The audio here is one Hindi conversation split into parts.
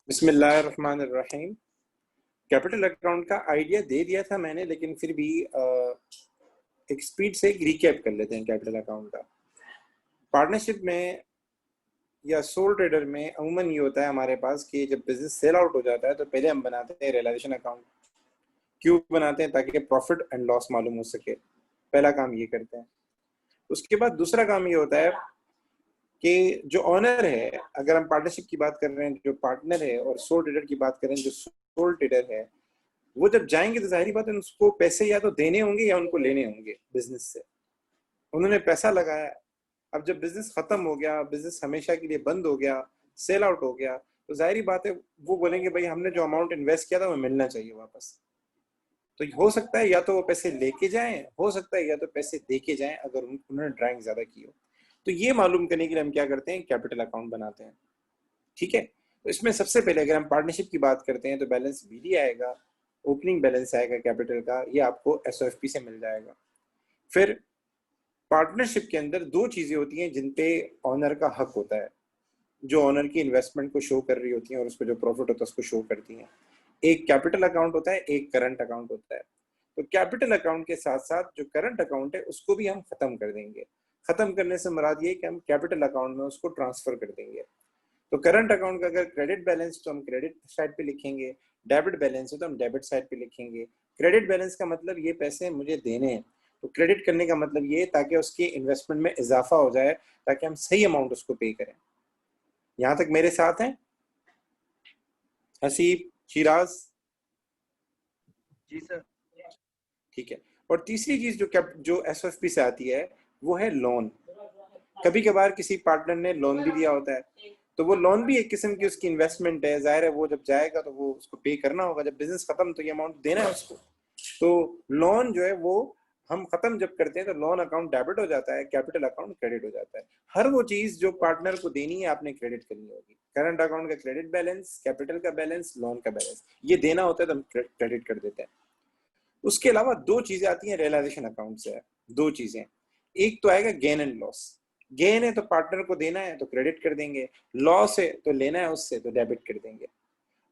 बिस्मिल्लाहिर्रहमानिर्रहीम। कैपिटल अकाउंट का आइडिया दे दिया था मैंने, लेकिन फिर भी एक स्पीड से एक रिकैप कर लेते हैं कैपिटल अकाउंट का। पार्टनरशिप में या सोल ट्रेडर में अमूमन ये होता है हमारे पास कि जब बिजनेस सेल आउट हो जाता है तो पहले हम बनाते हैं रियलाइजेशन अकाउंट। क्यों बनाते हैं? ताकि प्रॉफिट एंड लॉस मालूम हो सके। पहला काम ये करते हैं। उसके बाद दूसरा काम ये होता है कि जो ऑनर है, अगर हम पार्टनरशिप की बात कर रहे हैं, जो पार्टनर है, और सोल ट्रेडर की बात करें, जो सोल ट्रेडर है, वो जब जाएंगे तो जाहिर बात है उसको पैसे या तो देने होंगे या उनको लेने होंगे बिजनेस से। उन्होंने पैसा लगाया, अब जब बिजनेस खत्म हो गया, बिजनेस हमेशा के लिए बंद हो गया, सेल आउट हो गया, तो जाहिर बात है वो बोलेंगे भाई हमने जो अमाउंट इन्वेस्ट किया था वो मिलना चाहिए वापस। तो हो सकता है या तो वो पैसे लेके जाएं, हो सकता है या तो पैसे दे के जाएं अगर उन्होंने ड्राइंग ज्यादा की हो। तो ये मालूम करने के लिए हम क्या करते हैं, कैपिटल अकाउंट बनाते हैं। ठीक है, तो इसमें सबसे पहले अगर हम पार्टनरशिप की बात करते हैं तो बैलेंस बीडी आएगा, ओपनिंग बैलेंस आएगा कैपिटल का, ये आपको एसओएफपी से मिल जाएगा। फिर पार्टनरशिप के अंदर दो चीजें होती हैं जिन पे ऑनर का हक होता है, जो ऑनर की इन्वेस्टमेंट को शो कर रही होती हैं और उसको जो प्रॉफिट होता है उसको शो करती हैं। एक कैपिटल अकाउंट होता है, एक करंट अकाउंट होता है। तो कैपिटल अकाउंट के साथ साथ जो करंट अकाउंट है उसको भी हम खत्म कर देंगे। खत्म करने से मुराद ये कि हम कैपिटल अकाउंट में उसको ट्रांसफर कर देंगे। तो करंट अकाउंट का अगर क्रेडिट बैलेंस तो हम क्रेडिट साइड पे लिखेंगे, डेबिट बैलेंस है तो हम डेबिट साइड पे लिखेंगे। क्रेडिट बैलेंस का मतलब ये पैसे मुझे देने हैं, तो क्रेडिट करने का मतलब ये ताकि उसकी इन्वेस्टमेंट में इजाफा हो जाए, ताकि हम सही अमाउंट उसको पे करें। यहाँ तक मेरे साथ हैं हसीब, शिराज? जी सर। ठीक है। और तीसरी चीज जो एसएफपी से आती है वो है लोन। कभी कभार किसी पार्टनर ने लोन भी दिया होता है, तो वो लोन भी एक किस्म की उसकी इन्वेस्टमेंट है। जाहिर है वो जब जाएगा तो वो उसको पे करना होगा, जब बिजनेस खत्म तो ये अमाउंट देना है उसको। तो लोन जो है वो हम खत्म जब करते हैं तो लोन अकाउंट डेबिट हो जाता है, कैपिटल अकाउंट क्रेडिट हो जाता है। हर वो चीज जो पार्टनर को देनी है आपने क्रेडिट करनी होगी। करंट अकाउंट का क्रेडिट बैलेंस, कैपिटल का बैलेंस, लोन का बैलेंस, ये देना होता है तो हम क्रेडिट कर देते हैं। उसके अलावा दो चीजें आती हैं रियलाइजेशन अकाउंट से। दो चीजें, एक तो आएगा गेन एंड लॉस। गेन है तो पार्टनर को देना है तो क्रेडिट कर देंगे, लॉस है तो लेना है उससे तो डेबिट कर देंगे।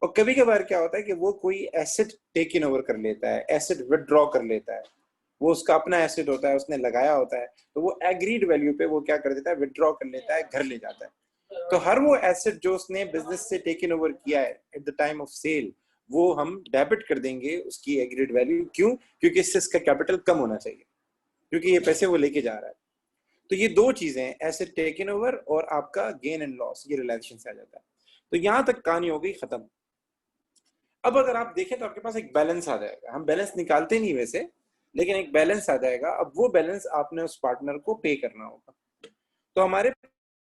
और कभी कभार क्या होता है कि वो कोई एसेट टेक इन ओवर कर लेता है, एसेट विदड्रॉ कर लेता है, वो उसका अपना एसेट होता है, उसने लगाया होता है, तो वो एग्रीड वैल्यू पे वो क्या कर देता है, विदड्रॉ कर लेता है, घर ले जाता है। तो हर वो एसेट जो उसने बिजनेस से टेक इन ओवर किया है at the time of sale, वो हम डेबिट कर देंगे उसकी एग्रीड वैल्यू। क्यों? क्योंकि इससे इसका कैपिटल कम होना चाहिए, क्योंकि ये पैसे वो लेके जा रहा है। तो ये दो चीजें, एसेट टेक इन ओवर और आपका गेन एंड लॉस, ये रिलेशन से आ जाता है। तो यहां तक कहानी हो गई खत्म। अब अगर आप देखें तो आपके पास एक बैलेंस आ जाएगा। हम बैलेंस निकालते नहीं वैसे, लेकिन एक बैलेंस आ जाएगा। अब वो बैलेंस आपने उस पार्टनर को पे करना होगा। तो हमारे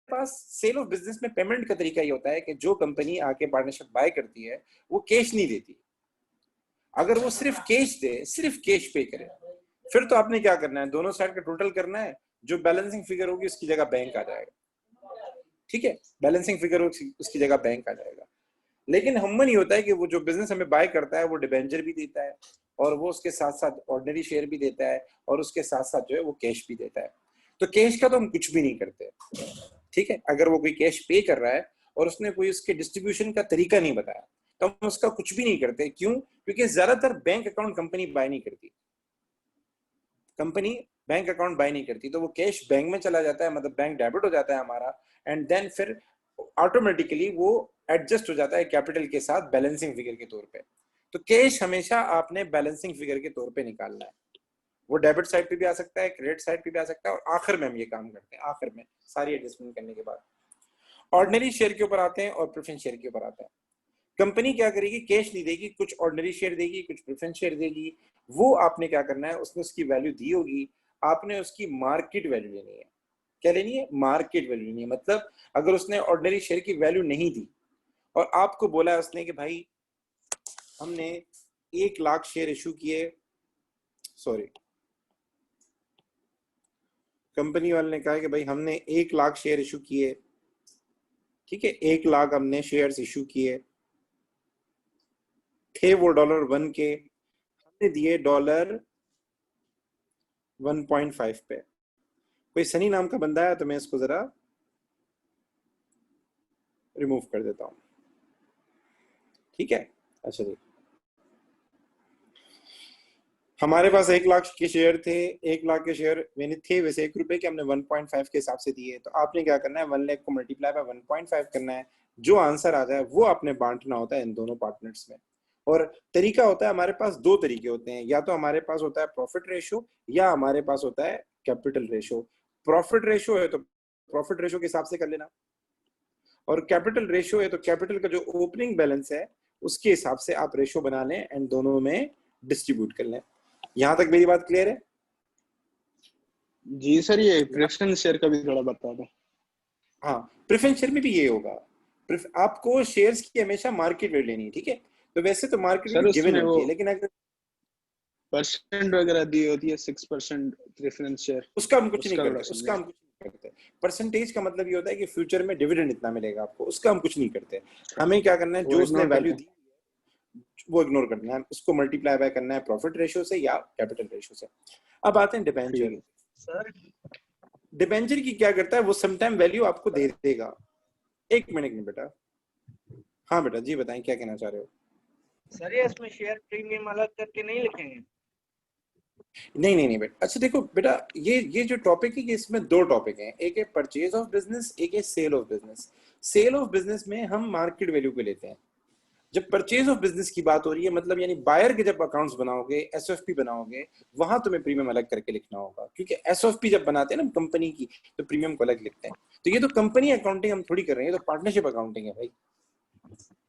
पास सेल ऑफ बिजनेस में पेमेंट का तरीका ये होता है कि जो कंपनी आके पार्टनरशिप बाय करती है वो कैश नहीं देती। अगर वो सिर्फ कैश दे, सिर्फ कैश पे करे, फिर तो आपने क्या करना है, दोनों साइड का टोटल करना है, जो बैलेंसिंग फिगर होगी उसकी जगह बैंक आ जाएगा। ठीक है, बैलेंसिंग फिगर उसकी जगह बैंक आ जाएगा। लेकिन हमन ये होता है कि वो जो बिजनेस हमें बाय करता है वो डिबेंचर भी देता है, और वो उसके साथ साथ ऑर्डिनरी शेयर भी देता है, और उसके साथ साथ जो है वो कैश भी देता है। तो कैश का तो हम कुछ भी नहीं करते। ठीक है, अगर वो कोई कैश पे कर रहा है और उसने कोई उसके डिस्ट्रीब्यूशन का तरीका नहीं बताया तो हम उसका कुछ भी नहीं करते। क्यों? क्योंकि ज्यादातर बैंक अकाउंट कंपनी बाय नहीं करती। कंपनी बैंक अकाउंट बाय नहीं करती, तो वो कैश बैंक में चला जाता है, मतलब बैंक डेबिट हो जाता है हमारा, एंड देन फिर ऑटोमेटिकली वो एडजस्ट हो जाता है कैपिटल के साथ बैलेंसिंग फिगर के तौर पे। तो कैश हमेशा आपने बैलेंसिंग फिगर के तौर पे निकालना है। वो डेबिट साइड पे भी आ सकता है, क्रेडिट साइड पे भी आ सकता है, और आखिर में हम ये काम करते हैं, आखिर में सारी एडजस्टमेंट करने के बाद ऑर्डिनरी शेयर के ऊपर आते हैं और प्रेफरेंस शेयर के ऊपर आते हैं। कंपनी क्या करेगी, कैश नहीं देगी, कुछ ऑर्डिनरी शेयर देगी, कुछ प्रेफरेंस शेयर देगी। वो आपने क्या करना है, उसने उसकी वैल्यू दी होगी, आपने उसकी मार्केट वैल्यू लेनी है। क्या लेनी है? मार्केट वैल्यू लेनी है। मतलब अगर उसने ऑर्डिनरी शेयर की वैल्यू नहीं दी और आपको बोला है उसने कि भाई हमने 1 लाख शेयर इशू किए, सॉरी, कंपनी वाले ने कहा कि भाई हमने 1 लाख शेयर इशू किए। ठीक है, 1 लाख हमने शेयर्स इशू किए थे, वो $1 के, हमने दिए $1.5 पे। कोई सनी नाम का बंदा है तो मैं इसको जरा रिमूव कर देता हूं। ठीक है। अच्छा जी, हमारे पास 1 लाख के शेयर थे, 1 लाख के शेयर मैंने थे वैसे 1 रुपए के, हमने 1.5 के हिसाब से दिए। तो आपने क्या करना है, 1 लाख को मल्टीप्लाई बाय 1.5 करना है। जो आंसर आ जाए वो आपने बांटना होता है इन दोनों पार्टनर्स में। और तरीका होता है, हमारे पास दो तरीके होते हैं, या तो हमारे पास होता है प्रॉफिट रेशो या हमारे पास होता है कैपिटल रेशो। प्रॉफिट रेशो है तो प्रॉफिट रेशो के हिसाब से कर लेना, और कैपिटल रेशो है तो कैपिटल का जो ओपनिंग बैलेंस है उसके हिसाब से आप रेशो बना लें एंड दोनों में डिस्ट्रीब्यूट कर लें। यहां तक मेरी बात क्लियर है? जी सर, ये प्रेफरेंस शेयर का भी थोड़ा बता दो। हाँ, प्रेफरेंस शेयर में भी ये होगा। आपको शेयर्स की हमेशा मार्केट वैल्यू लेनी है, ठीक है। तो वैसे तो मार्केट सर वैल्यू गिवन उसमें होती वो है, लेकिन अगर परसेंट वगैरह दी होती है 6% प्रेफरेंस शेयर, उसका हम कुछ नहीं उसका थोड़ा करते, उसका समझे। हम कुछ नहीं करते। परसेंटेज का मतलब ये होता है कि फ्यूचर में डिविडेंड इतना मिलेगा आपको, उसका हम कुछ नहीं करते। हमें क्या करना है, वो जो उसने इग्नोर वैल्यू करते हैं। दी वो इग्नोर करना है, उसको मल्टीप्लाई बाय करना है प्रॉफिट रेशियो से या कैपिटल रेशियो से। अब आते हैं डिबेंचर। ठीक है सर डिबेंचर की क्या करता है, वो समटाइम वैल्यू आपको दे देगा। एक मिनट में बेटा, हाँ बेटा जी बताएं क्या कहना चाह रहे हो। सर ये इसमें शेयर प्रीमियम अलग करके नहीं लिखेंगे? नहीं नहीं नहीं बेटा, अच्छा देखो बेटा, ये जो टॉपिक है ये इसमें दो टॉपिक हैं, एक है परचेज ऑफ बिजनेस, एक है sale of business. Sale of business में हम मार्केट वैल्यू पे लेते हैं। जब परचेज ऑफ बिजनेस की बात हो रही है, मतलब यानी बायर के जब अकाउंट्स बनाओगे, एसएफपी बनाओगे, वहां तुम्हें प्रीमियम अलग करके लिखना होगा, क्योंकि एसएफपी जब बनाते हैं ना कंपनी की, तो प्रीमियम को अलग लिखते हैं। तो ये तो कंपनी अकाउंटिंग हम थोड़ी कर रहे हैं, ये तो पार्टनरशिप अकाउंटिंग है भाई।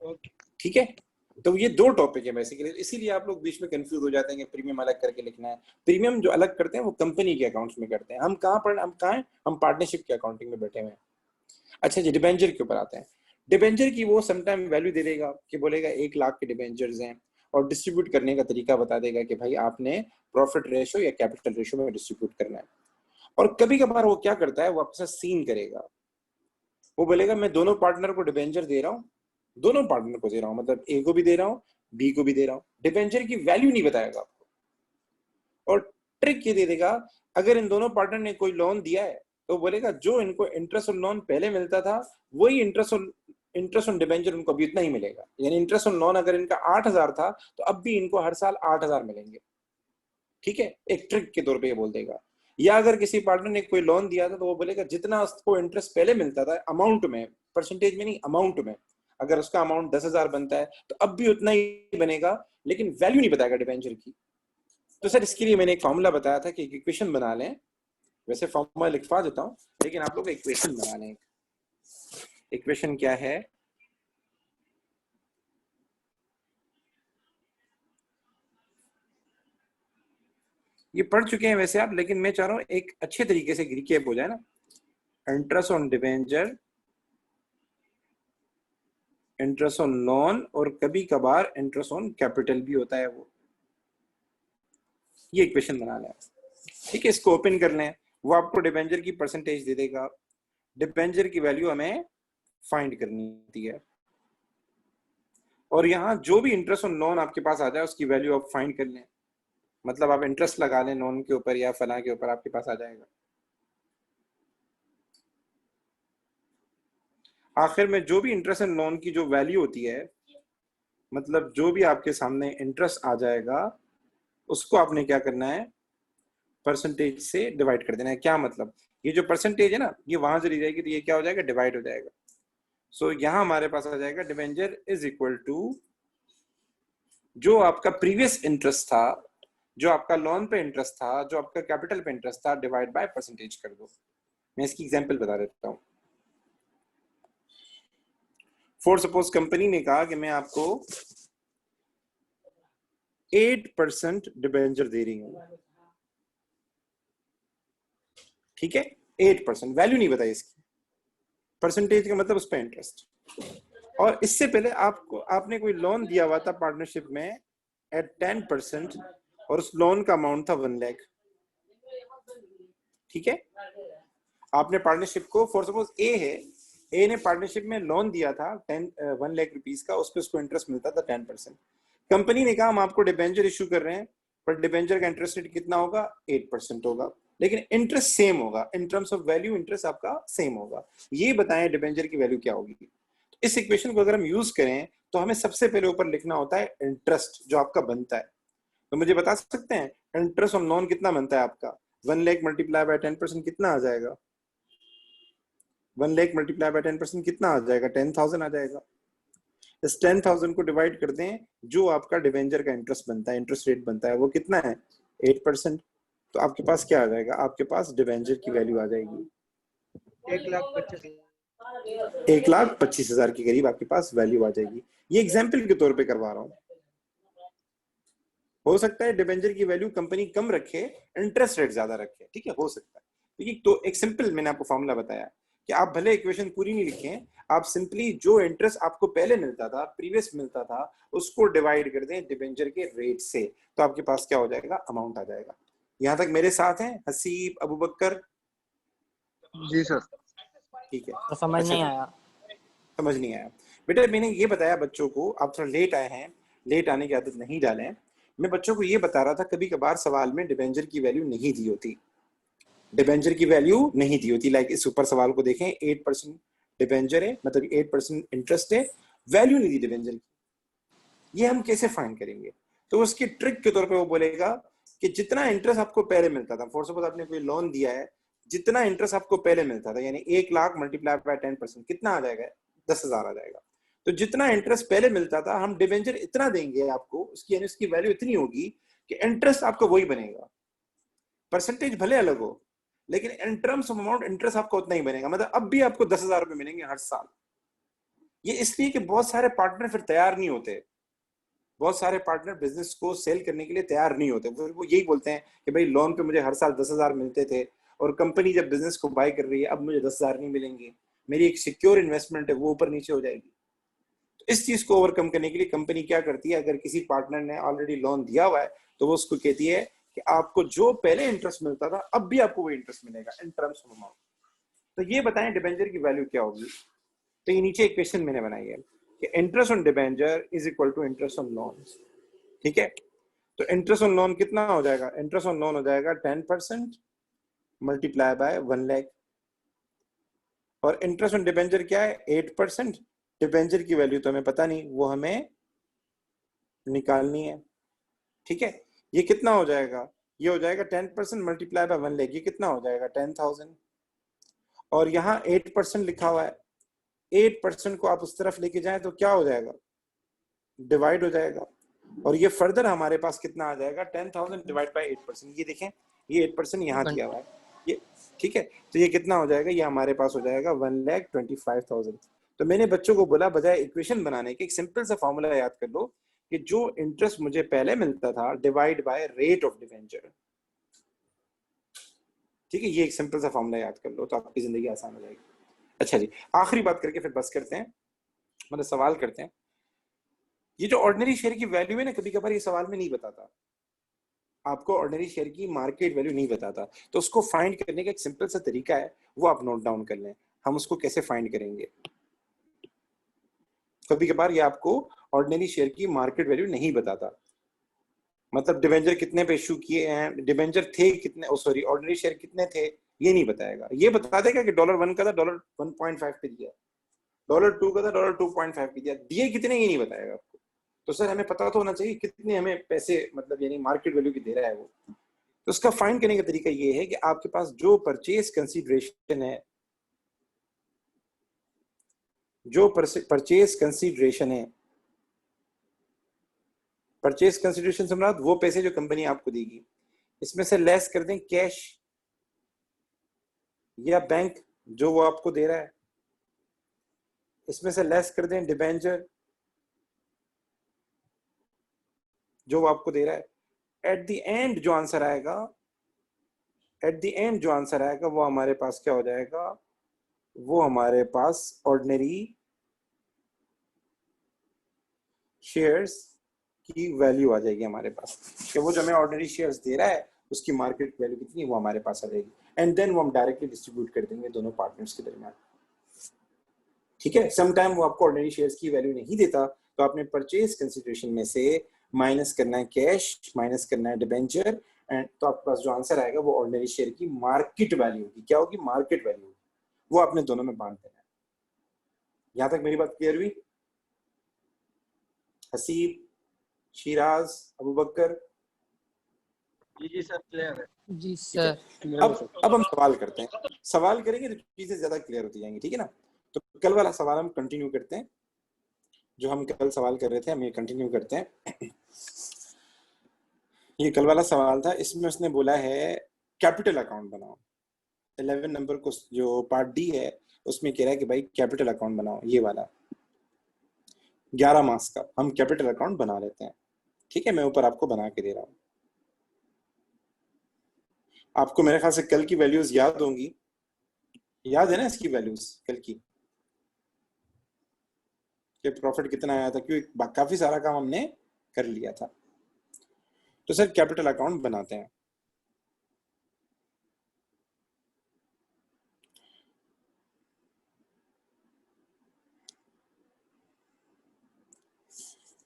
ओके। ठीक है, तो ये दो टॉपिक है बेसिकली, इसीलिए आप लोग बीच में कंफ्यूज हो जाते हैं कि प्रीमियम अलग करके लिखना है। प्रीमियम जो अलग करते हैं वो कंपनी के अकाउंट्स में करते हैं, हम कहाँ हैं, हम पार्टनरशिप के अकाउंटिंग में बैठे हुए हैं। अच्छा जी, डिबेंचर के ऊपर आते हैं। डिबेंचर की वो समटाइम वैल्यू दे देगा कि बोलेगा 1 लाख के डिबेंचर्स हैं, और डिस्ट्रीब्यूट करने का तरीका बता देगा कि भाई आपने प्रॉफिट रेशो या कैपिटल रेशो में डिस्ट्रीब्यूट करना है। और कभी कभार वो क्या करता है, वो आपके साथ सीन करेगा। वो बोलेगा मैं दोनों पार्टनर को डिबेंचर दे रहा हूँ, दोनों पार्टनर को दे रहा हूँ, मतलब ए को भी दे रहा हूँ, बी को भी दे रहा हूँ। डिबेंचर की वैल्यू नहीं बताएगा आपको। और ट्रिक ये दे देगा, अगर इन दोनों पार्टनर ने कोई लोन दिया है तो बोलेगा जो इनको इंटरेस्ट ऑन लोन पहले मिलता था वही इंटरेस्ट ऑन डिबेंचर उनको अभी उतना ही मिलेगा। यानी इंटरेस्ट ऑन लोन अगर इनका 8,000 था तो अब भी इनको हर साल 8,000 मिलेंगे। ठीक है, एक ट्रिक के तौर पे ये बोल देगा। या अगर किसी पार्टनर ने कोई लोन दिया था तो वो बोलेगा जितना उसको इंटरेस्ट पहले मिलता था अमाउंट में, परसेंटेज में नहीं अमाउंट में, अगर उसका अमाउंट 10,000 बनता है तो अब भी उतना ही बनेगा, लेकिन वैल्यू नहीं बताएगा डिबेंचर की। तो सर इसके लिए मैंने एक फॉर्मूला बताया था कि एक इक्वेशन बना लें, वैसे फॉर्मूला लिखवा देता हूं, लेकिन आप लोग इक्वेशन बना लें। इक्वेशन क्या है, ये पढ़ चुके हैं वैसे आप, लेकिन मैं चाह रहा हूं एक अच्छे तरीके से रिकैप हो जाए ना। Interest on debenture, interest on loan, और कभी कभार इंटरेस्ट ऑन कैपिटल भी होता है वो। ये इक्वेशन बना लें, ठीक है। इसको ओपन कर लें, वो आपको डिबेंचर की परसेंटेज दे देगा। डिबेंचर की वैल्यू हमें फाइंड करनी होती है, और यहाँ जो भी इंटरेस्ट ऑन लोन आपके पास आ जाए उसकी वैल्यू आप फाइंड कर लें। मतलब आप इंटरेस्ट लगा लें लोन के ऊपर या फला के ऊपर, आपके पास आ जाएगा। आखिर में जो भी इंटरेस्ट इन लोन की जो वैल्यू होती है, मतलब जो भी आपके सामने इंटरेस्ट आ जाएगा उसको आपने क्या करना है, परसेंटेज से डिवाइड कर देना है। क्या मतलब, ये जो परसेंटेज है ना ये वहां से ली जाएगी तो ये क्या हो जाएगा, डिवाइड हो जाएगा। सो यहाँ हमारे पास आ जाएगा डिबेंचर इज इक्वल टू जो आपका प्रीवियस इंटरेस्ट था, जो आपका लोन पे इंटरेस्ट था, जो आपका कैपिटल पे इंटरेस्ट था, डिवाइड बाय परसेंटेज कर दो। मैं इसकी एग्जांपल बता देता हूँ। फॉर सपोज कंपनी ने कहा कि मैं आपको 8% डिबेंचर दे रही हूँ, ठीक है। 8%, वैल्यू नहीं बताई इसकी, परसेंटेज का मतलब उस पर इंटरेस्ट। और इससे पहले आपको आपने कोई लोन दिया हुआ था पार्टनरशिप में एट 10%, और उस लोन का अमाउंट था 1 लाख, ठीक है। आपने पार्टनरशिप को, फॉर सपोज ए है, ए ने पार्टनरशिप में लोन दिया था 1 लाख रुपीस का, उस पर उसको इंटरेस्ट मिलता था 10%। कंपनी ने कहा हम आपको डिबेंचर इश्यू कर रहे हैं, पर डिबेंचर का इंटरेस्ट रेट कितना होगा, 8% होगा, लेकिन इंटरेस्ट सेम होगा, in terms of value interest आपका सेम होगा। ये बताएं डिबेंचर की वैल्यू क्या होगी। तो इस इक्वेशन को अगर हम यूज करें तो हमें सबसे पहले ऊपर लिखना होता है इंटरेस्ट जो आपका बनता है। तो मुझे बता सकते हैं इंटरेस्ट ऑन लोन कितना बनता है आपका? 1 लाख मल्टीप्लाई बाय 10% कितना आ जाएगा? 1 लाख मल्टीप्लाई बाय 10% कितना आ जाएगा? 10,000 आ जाएगा। इस 10,000 को डिवाइड कर दें, जो आपका डिवेंचर का इंटरेस्ट बनता है, इंटरेस्ट रेट बनता है, वो कितना है? 8%। तो आपके पास क्या आ जाएगा? आपके पास डिवेंचर की वैल्यू आ जाएगी 1,25,000। 1,25,000 के करीब आपके पास वैल्यू आ जाएगी। ये एग्जाम्पल के तौर पे करवा रहा हूँ। हो सकता है डिवेंचर की वैल्यू कंपनी कम रखे, इंटरेस्ट रेट ज्यादा रखे, ठीक है, हो सकता है। तो एक सिंपल मैंने आपको फॉर्मूला बताया कि आप भले इक्वेशन पूरी नहीं लिखें, आप सिंपली जो इंटरेस्ट आपको पहले मिलता था, प्रीवियस मिलता था, उसको डिवाइड कर दें डिवेंचर के रेट से, तो आपके पास क्या हो जाएगा? अमाउंट आ जाएगा। यहां तक मेरे साथ हैं हसीब, अबू बकर? जी सर। ठीक है, तो समझ अच्छा नहीं आया। समझ नहीं आया बेटा। मैंने ये बताया बच्चों को, आप थोड़ा लेट आए हैं, लेट आने की आदत नहीं डालें। मैं बच्चों को ये बता रहा था कभी कभार सवाल में डिवेंचर की वैल्यू नहीं दी होती, डिवेंचर की वैल्यू नहीं दी होती। लाइक इस ऊपर सवाल को देखें, 8% डिवेंचर है, मतलब 8% इंटरेस्ट है, वैल्यू नहीं दी डिवेंचर की, ये हम कैसे फाइंड करेंगे? तो उसकी ट्रिक के तौर पे वो बोलेगा कि जितना इंटरेस्ट आपको पहले मिलता था, फॉर सपोज आपने कोई लोन दिया है, जितना इंटरेस्ट आपको पहले मिलता था, यानी 1 लाख मल्टीप्लाई बाय 10% कितना आ जाएगा? 10,000 आ जाएगा। तो जितना इंटरेस्ट पहले मिलता था, हम डिवेंचर इतना देंगे आपको, उसकी यानी उसकी वैल्यू इतनी होगी कि इंटरेस्ट आपका वही बनेगा, परसेंटेज भले अलग हो, लेकिन in terms of amount interest आपको उतना ही बनेगा। मतलब अब भी आपको 10,000 रुपए मिलेंगे हर साल। ये इसलिए कि बहुत सारे पार्टनर फिर तैयार नहीं होते, बहुत सारे पार्टनर बिजनेस को सेल करने के लिए तैयार नहीं होते। वो यही बोलते हैं कि भाई लोन पे मुझे हर साल 10,000 मिलते थे, और कंपनी जब बिजनेस को बाय कर रही है अब मुझे 10,000 नहीं मिलेंगे, मेरी एक सिक्योर इन्वेस्टमेंट है वो ऊपर नीचे हो जाएगी। तो इस चीज को ओवरकम करने के लिए कंपनी क्या करती है, अगर किसी पार्टनर ने ऑलरेडी लोन दिया हुआ है तो वो उसको कहती है कि आपको जो पहले इंटरेस्ट मिलता था अब भी आपको वो इंटरेस्ट मिलेगा इन टर्म्स ऑफ अमाउंट। तो ये बताएं डिबेंचर की वैल्यू क्या होगी? तो ये नीचे इक्वेशन मैंने बनाई है कि interest on debenture is equal to interest on loan. ठीक है, तो इंटरेस्ट ऑन लोन कितना हो जाएगा? इंटरेस्ट ऑन लोन हो जाएगा 10% मल्टीप्लाई बाय 1 लाख, और इंटरेस्ट ऑन डिबेंचर क्या है? 8%। डिबेंचर की वैल्यू तो हमें पता नहीं, वो हमें निकालनी है। ठीक है, ये कितना हो जाएगा? ये हो जाएगा 10% मल्टीप्लाई बाय 1 लाख, ये कितना हो जाएगा? 10,000। और यहाँ 8% लिखा हुआ है, 8% को आप उस तरफ लेके जाएं तो क्या हो जाएगा? डिवाइड हो जाएगा, और ये फर्दर हमारे पास कितना आ जाएगा? 10,000 डिवाइड बाय 8%। ये देखें, ये 8% यहाँ दिया हुआ है ये, ठीक है, तो ये कितना हो जाएगा? ये हमारे पास हो जाएगा 1,25,000। तो मैंने बच्चों को बोला बजाय इक्वेशन बनाने के एक सिंपल सा फॉर्मूला याद कर लो कि जो इंटरेस्ट मुझे पहले मिलता था divide by rate of debenture. ठीक है, ये एक सिंपल सा फॉर्मूला याद कर लो तो आपकी जिंदगी आसान हो जाएगी। अच्छा जी, आखिरी बात करके फिर बस करते हैं, मतलब सवाल करते हैं। ये जो ऑर्डिनरी शेयर की वैल्यू है ना, कभी कभार ये सवाल में नहीं बताता आपको, ऑर्डिनरी शेयर की मार्केट वैल्यू नहीं बताता, तो उसको फाइंड करने का एक सिंपल सा तरीका है, वो आप नोट डाउन कर लें। हम उसको कैसे फाइंड करेंगे? कभी कभार ये आपको ऑर्डिनरी शेयर की मार्केट वैल्यू नहीं बताता, मतलब डिवेंचर कितने पे इशू किए हैं, डिवेंचर थे कितने, सॉरी ऑर्डिनरी शेयर कितने थे, ये नहीं बताएगा। ये बता देगा कि $1 का था, $1.5 पे दिया, $2 का था, $2.5 पे दिया, दिए कितने ये नहीं बताएगा आपको। तो सर हमें पता तो होना चाहिए कितने हमें पैसे, मतलब यानी मार्केट वैल्यू की दे रहा है वो। तो उसका फाइंड करने का तरीका ये है कि आपके पास जो परचेज कंसीडरेशन है, जो परचेज कंसीडरेशन है, परचेज कंसीडरेशन से मुराद वो पैसे जो कंपनी आपको देगी, इसमें से लेस कर दें कैश या बैंक जो वो आपको दे रहा है, इसमें से लेस कर दें डिबेंचर जो वो आपको दे रहा है। एट द एंड जो आंसर आएगा, एट द एंड जो आंसर आएगा वो हमारे पास क्या हो जाएगा? वो हमारे पास ऑर्डिनरी शेयर्स की वैल्यू आ जाएगी हमारे पास, कि वो जो हमें ऑर्डिनरी शेयर्स दे रहा है उसकी मार्केट वैल्यू कितनी है वो हमारे पास आ जाएगी, एंड देन वो हम डायरेक्टली डिस्ट्रीब्यूट कर देंगे दोनों पार्टनर्स के दरमियान। ठीक है, समटाइम वो आपको ऑर्डिनरी शेयर्स की वैल्यू नहीं देता, तो आपने परचेज कंसीडरेशन में से माइनस करना है कैश, माइनस करना है डिबेंचर, एंड तो आपके पास जो आंसर आएगा वो ऑर्डिनरी शेयर की मार्केट वैल्यू होगी। क्या होगी? मार्केट वैल्यू होगी। वो आपने दोनों में बांट देना है। यहां तक मेरी बात क्लियर हुई? हसीब, शिराज, अबू बकर? जी सर क्लियर है। जी ठीक है, सर। अब हम सवाल करते हैं। सवाल करेंगे तो चीजें ज्यादा क्लियर होती जाएंगी, ठीक है ना। तो कल वाला सवाल हम कंटिन्यू करते हैं, जो हम कल सवाल कर रहे थे हम ये कंटिन्यू करते हैं। ये कल वाला सवाल था, इसमें उसने बोला है कैपिटल अकाउंट बनाओ। 11 नंबर को जो पार्ट डी है उसमें कह रहा है कि भाई कैपिटल अकाउंट बनाओ, ये वाला 11 मार्क्स का हम कैपिटल अकाउंट बना लेते हैं। ठीक है, मैं ऊपर आपको बना के दे रहा हूं। आपको मेरे ख्याल से कल की वैल्यूज याद होंगी, याद है ना इसकी वैल्यूज कल की, कि प्रॉफिट कितना आया था, क्योंकि काफी सारा काम हमने कर लिया था। तो सर कैपिटल अकाउंट बनाते हैं।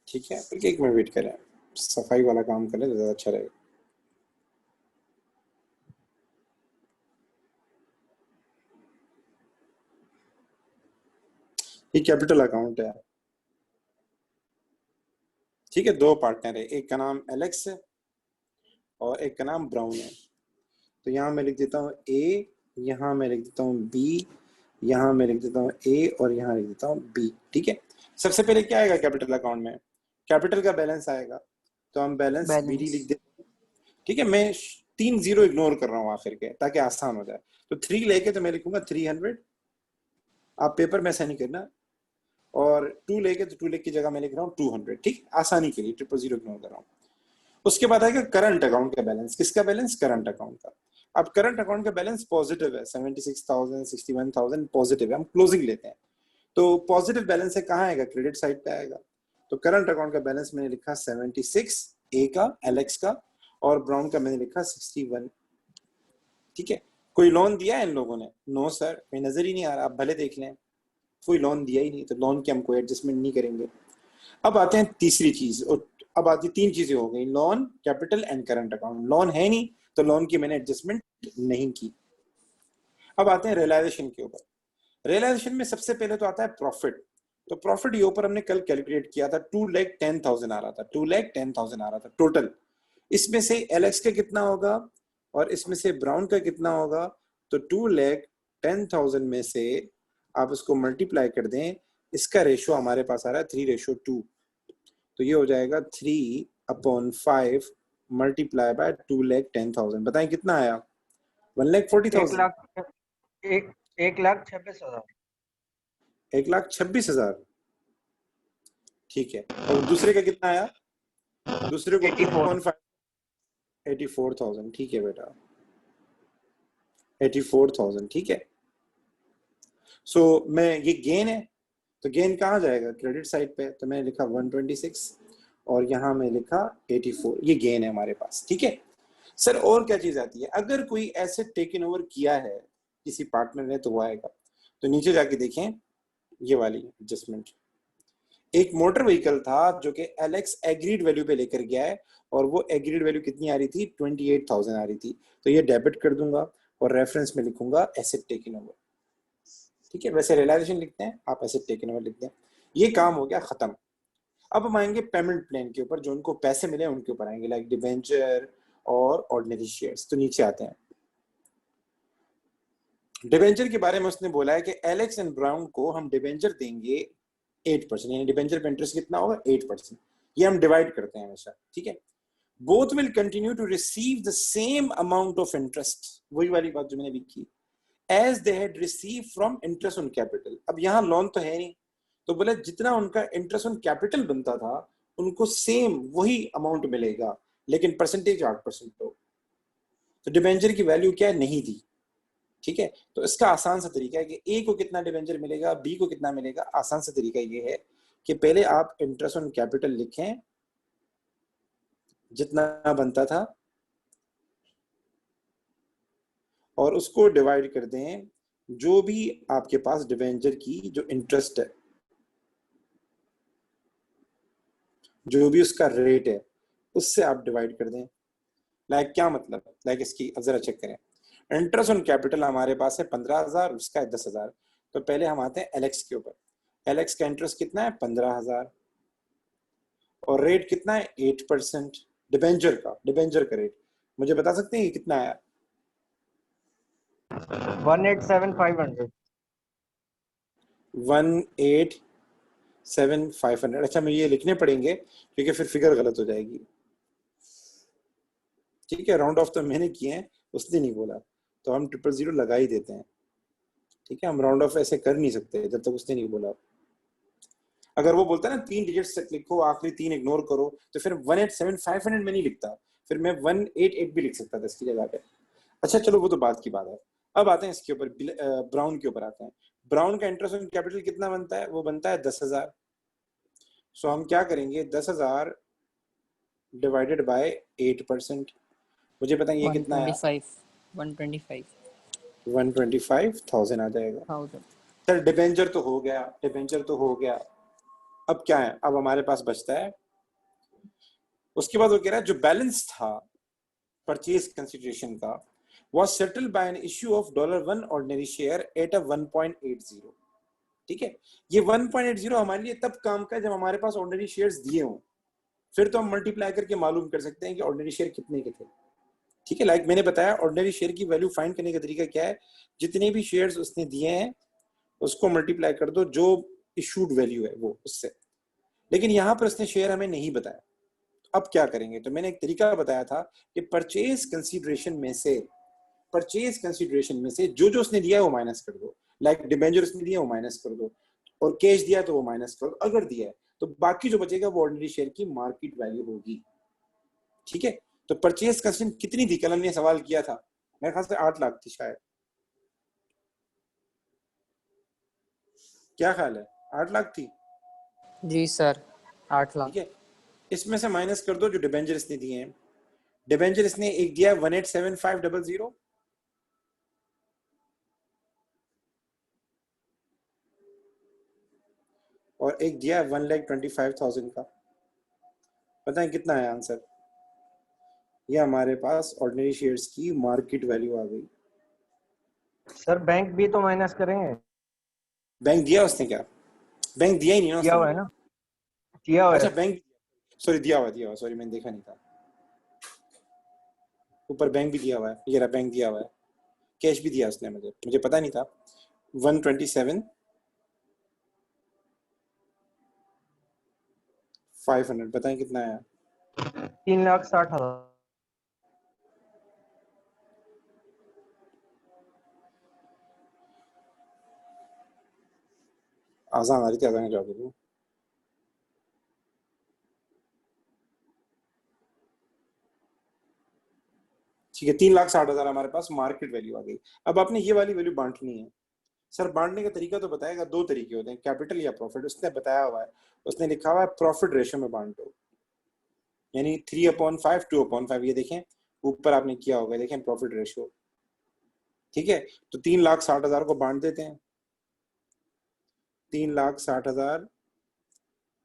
ठीक है, बल्कि एक मिनट वेट करें, सफाई वाला काम करें तो ज्यादा अच्छा रहेगा। ये कैपिटल अकाउंट है, ठीक है। दो पार्टनर है, एक का नाम एलेक्स है और एक का नाम ब्राउन है। तो यहाँ मैं लिख देता हूँ ए, यहाँ मैं लिख देता हूँ बी, यहाँ मैं लिख देता हूँ ए और यहाँ लिख देता हूँ बी। ठीक है, सबसे पहले क्या आएगा कैपिटल अकाउंट में? कैपिटल का बैलेंस आएगा, तो हम बैलेंस बीडी लिख देते हैं। ठीक है, मैं 3 जीरो इग्नोर कर रहा हूँ आखिर के, ताकि आसान हो जाए। तो 3 लेके तो मैं लिखूंगा 300, आप पेपर में ऐसा नहीं करना। और 2 लेके तो 2 लेके की जगह मैं लिख रहा हूँ 200, ठीक, आसानी के लिए 000 इग्नोर कर रहा हूँ। उसके बाद आएगा करंट अकाउंट का बैलेंस। किसका बैलेंस? करंट अकाउंट का। अब करंट अकाउंट का बैलेंस पॉजिटिव है, 76,000 61,000 पॉजिटिव है, हम क्लोजिंग लेते हैं। तो पॉजिटिव बैलेंस है, कहाँ आएगा? क्रेडिट साइड पे आएगा। तो करंट अकाउंट का बैलेंस मैंने लिखा 76 ए का, एलेक्स का, और ब्राउन का मैंने लिखा 61। ठीक है, कोई लोन दिया है इन लोगों ने? नो सर, कोई नजर ही नहीं आ रहा, आप भले देख लें, कोई लोन दिया ही नहीं, तो लोन की हम कोई एडजस्टमेंट नहीं करेंगे। अब आते हैं तीसरी चीज, और अब आती 3 चीजें हो गई, loan, capital and current account. Loan है नहीं तो लोन की मैंने एडजस्टमेंट नहीं की। अब आते हैं रियलाइजेशन के ऊपर। रियलाइजेशन में सबसे पहले तो आता है प्रॉफिट। तो प्रॉफिट ये ऊपर हमने कल कैलकुलेट किया था, 2,10,000 आ रहा था, 2,10,000 आ रहा था टोटल। इसमें से एलेक्स का कितना होगा और इसमें से ब्राउन का कितना होगा? तो 2,10,000 में से आप उसको मल्टीप्लाई कर दें, इसका रेशो हमारे पास आ रहा है 3:2। तो ये हो जाएगा 3/5 मल्टीप्लाई बाय 2,10,000। बताएं कितना आया? 1,40,000। 1,26,000। 1,26,000। ठीक है, और दूसरे का कितना आया? दूसरे को 2.5 84,000। ठीक है बेटा, 84,000। ठीक है, सो मैं ये गेन है, तो गेन कहाँ जाएगा? क्रेडिट साइड पे। तो मैंने लिखा 126 और यहाँ मैं लिखा 84, ये गेन है हमारे पास। ठीक है सर, और क्या चीज आती है? अगर कोई एसेट टेकन ओवर किया है किसी पार्टनर ने, तो वो आएगा। तो नीचे जाके देखें, ये वाली एडजस्टमेंट, एक मोटर व्हीकल था जो कि एलेक्स एग्रीड वैल्यू पे लेकर गया है, और वो एग्रीड वैल्यू कितनी आ रही थी? 28,000 आ रही थी। तो ये डेबिट कर दूंगा और रेफरेंस में लिखूंगा एसेट टेकन ओवर। ठीक है, वैसे रियलाइजेशन लिखते हैं, आप एसेट टेकन ओवर लिखते हैं। ये काम हो गया खत्म। अब हम आएंगे पेमेंट प्लान के ऊपर, जो उनको पैसे मिले उनके ऊपर आएंगे, लाइक डिबेंचर और ऑर्डिनरी शेयर्स। तो नीचे आते हैं, डिबेंचर के बारे में उसने बोला है कि एलेक्स एंड ब्राउन को हम डिबेंचर देंगे 8%, यानी डिबेंचर पे इंटरेस्ट कितना होगा? 8%। ये हम डिवाइड करते हैं हमेशा। ठीक है, both will continue to receive the same amount of interest, वही वाली बात जो मैंने लिखी, as they had receive from interest on capital. अब यहाँ लोन तो है नहीं, तो बोले जितना उनका इंटरेस्ट ऑन कैपिटल बनता था उनको सेम वही अमाउंट मिलेगा, लेकिन परसेंटेज 8% हो। तो डिबेंचर की वैल्यू क्या है? नहीं दी। ठीक है, तो इसका आसान सा तरीका है कि ए को कितना डिबेंचर मिलेगा, बी को कितना मिलेगा। आसान सा तरीका ये है कि पहले आप इंटरेस्ट ऑन कैपिटल लिखें जितना बनता था, और उसको डिवाइड कर दें जो भी आपके पास डिबेंचर की जो इंटरेस्ट है, जो भी उसका रेट है, उससे आप डिवाइड कर दें। लाइक क्या मतलब? लाइक इसकी अब जरा चेक करें। इंटरेस्ट ऑन कैपिटल हमारे पास है 15,000, उसका है 10,000। तो पहले हम आते हैं एलेक्स के ऊपर। एलेक्स का इंटरेस्ट कितना है? 15,000। और रेट कितना है 8%। डिबेंचर का रेट मुझे बता सकते हैं ये कितना आया? 187,500। 187,500। अच्छा, मैं ये लिखने पड़ेंगे क्योंकि फिर फिगर गलत हो जाएगी। ठीक है, राउंड ऑफ तो मैंने किए हैं, उसने नहीं बोला, तो हम 000 लगा ही देते हैं। ठीक है, हम राउंड ऑफ ऐसे कर नहीं सकते जब तक उसने नहीं बोला। अगर वो बोलता है ना 3 डिजिट्स तक लिखो, आखिरी 3 इग्नोर करो, तो फिर 187,500 में नहीं लिखता, फिर मैं 188 भी लिख सकता था इसकी जगह पे। अच्छा चलो, वो तो बात की बात है। अब आते हैं इसके ऊपर, ब्राउन के ऊपर आते हैं। ब्राउन का इंटरेस्ट ऑन कैपिटल कितना बनता है? वो बनता है 10,000। सो हम क्या करेंगे, 10,000 डिवाइडेड बाय 8%। मुझे पता ये कितना है? 125,000 आ जाएगा। सर डिबेंचर तो हो गया, अब क्या है? अब हमारे पास बचता है, उसके बाद वो कह रहा है जो बैलेंस था परचेज कंसिडरेशन का was settled by an issue of $1 ordinary share at a 1.80। ठीक है, ये 1.80 हमारे लिए तब काम का जब हमारे पास ऑर्डिनरी शेयर्स दिए हों, फिर तो हम मल्टीप्लाई करके मालूम कर सकते हैं कि ऑर्डिनरी शेयर कितने के थे। ठीक है, लाइक मैंने बताया, ऑर्डिनरी शेयर की वैल्यू फाइंड करने का तरीका क्या है, जितने भी शेयर्स उसने दिए हैं उसको मल्टीप्लाई कर दो जो इशूड वैल्यू है वो उससे। लेकिन यहां पर उसने शेयर हमें नहीं बताया। अब क्या करेंगे? तो मैंने एक तरीका बताया था कि परचेज कंसीडरेशन में से जो जो उसने दिया है वो माइनस कर दो। लाइक डिबेंचर उसने दिया वो माइनस कर दो, और कैश दिया तो वो माइनस कर दो। अगर दिया है तो बाकी जो बचेगा वो ऑर्डिनरी शेयर की मार्केट वैल्यू होगी। ठीक है, तो परचेज कंसीडरेशन कितनी थी? कल हमने सवाल किया था, मेरे ख्याल से 8 लाख थी शायद। क्या ख्याल है? 8 लाख थी? जी सर, 8 लाख। ठीक है, इसमें से माइनस कर दो जो डिबेंचर इसने दिए हैं। डिबेंचर इसने एक दिया 187,500, और एक दिया 1,25,000 का। पता है कितना है आंसर? ये हमारे पास ऑर्डिनरी शेयर्स की मार्केट वैल्यू आ गई। सर बैंक भी तो माइनस करेंगे। बैंक दिया उसने क्या? बैंक दिया ही नहीं ना किया हुआ है उसने। ना, किया हुआ अच्छा है। बैंक, सॉरी दिया हुआ, सॉरी मैंने देखा नहीं था। ऊपर बैंक भी दिया हुआ है, ये रहा बैंक दिया हुआ है। कैश भी दिया उसने, मुझे पता नहीं था। 127,500, बताएं कितना आया? 3,60,000। आसान आ रही थी, आसान जवाब दे दूं। ठीक है, 3,60,000 हमारे पास मार्केट वैल्यू आ गई। अब आपने ये वाली वैल्यू बांटनी है। सर बांटने का तरीका तो बताएगा, 2 तरीके होते हैं, कैपिटल या प्रॉफिट। उसने बताया हुआ है, उसने लिखा हुआ है प्रॉफिट रेशियो में बांटो, यानी 3/5 2/5। ये देखें ऊपर आपने किया होगा, देखें प्रॉफिट रेशियो। ठीक है, तो 3,60,000 को बांट देते हैं। 3,60,000